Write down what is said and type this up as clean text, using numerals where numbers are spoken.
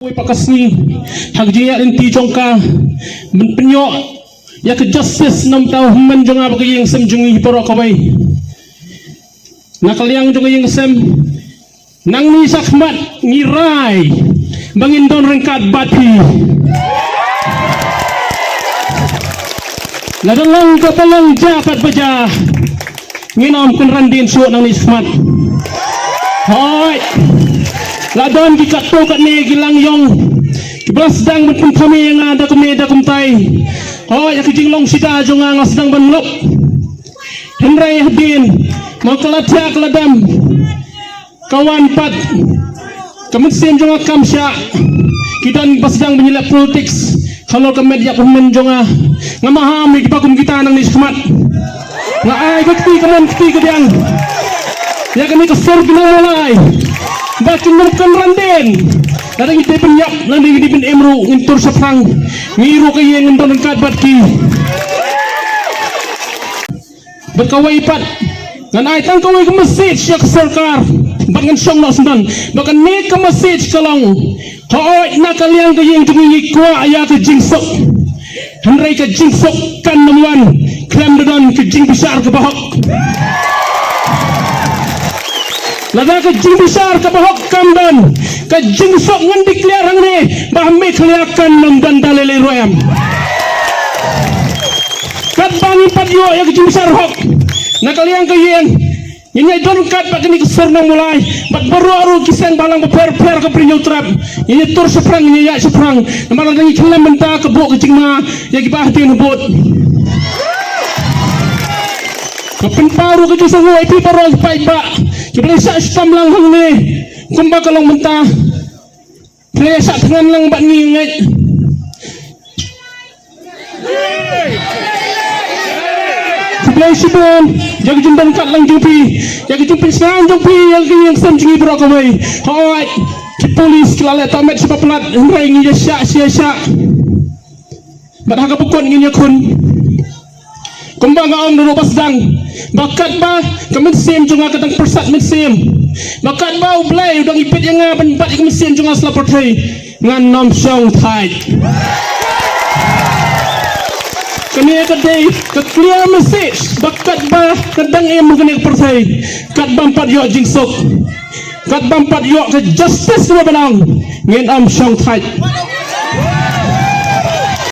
Ui pakasni hagjiya rin tijong ka penyo ya ke justice nam tau men jonga bagi yang sem jungi hiporo kawai nakaliang jonga yang sem nang ni sakmat ngirai bangin don rengkat bati ladang kapalang japat baja nginom kun randin suat nang ni sakmat hoi ladon kikat to kat ni gilang yong kiblas dang pun kami yang ada kami ada kumtai oh ya kijinglong sida jonga ngasdang banlok hendrai hadin mau kelatya keladam kawan pat kemensin jonga kamsya kidan basdang menyelap politik kalau kemedia pemen jonga ngamahami kipakum kita nang ni semat ngai keti kaman keti kediang ya kami kesor gina mulai bakin merupakan randen kadang kita penyak nanti kita pen emru ngintur seprang ngiru kaya ngintur nengkat batki berkawai pat ngan ay tang kawai ke masjid syak sarkar bakan syong nak sendan bakan ni ke masjid kalong hooi na kaliang kaya yang tungi kuah ayah ke jingsok hendrai ke jingsok kan namuan klem dadan ke jing besar ke bahok lada ke jing besar ke bahok kamdan ke jing sok ngan dikliar hang ni bahmi keliakan nam dan dalele royam kat bangi pat yo ya ke jing besar hok nak kalian ke yang ini don kat pak ni kesor nang mulai bat baru aru kisang balang per ke prinyo trap ini tur seprang ini ya seprang malang ni kelam benta ke bok ke jing ma ya ki bahti nubut kapan paru ke jing sangu ipi paru pai ba Kibelisa istam lang hang ni kumba kalong mentah Kibelisa tangan lang bat ngingit Kibelisa bon Jaga jumpan kat lang jumpi Jaga jumpan selang jumpi yang sem jingi berakawai Hoi Polis kelala tamat sebab pelat Hembrai nginya syak syak Bat haga pukun nginya kun kumba ngaong dulu pasdang bakat ba kemensim junga katang persat mensim bakat ba ublay udang ipit yang ngaban bat kemensim junga selapotri ngan nom syong thai kami kadai ke clear message bakat ba kadang em mengene pertai kat bampat yo jingsok kat bampat yo ke justice na banang ngan om syong thai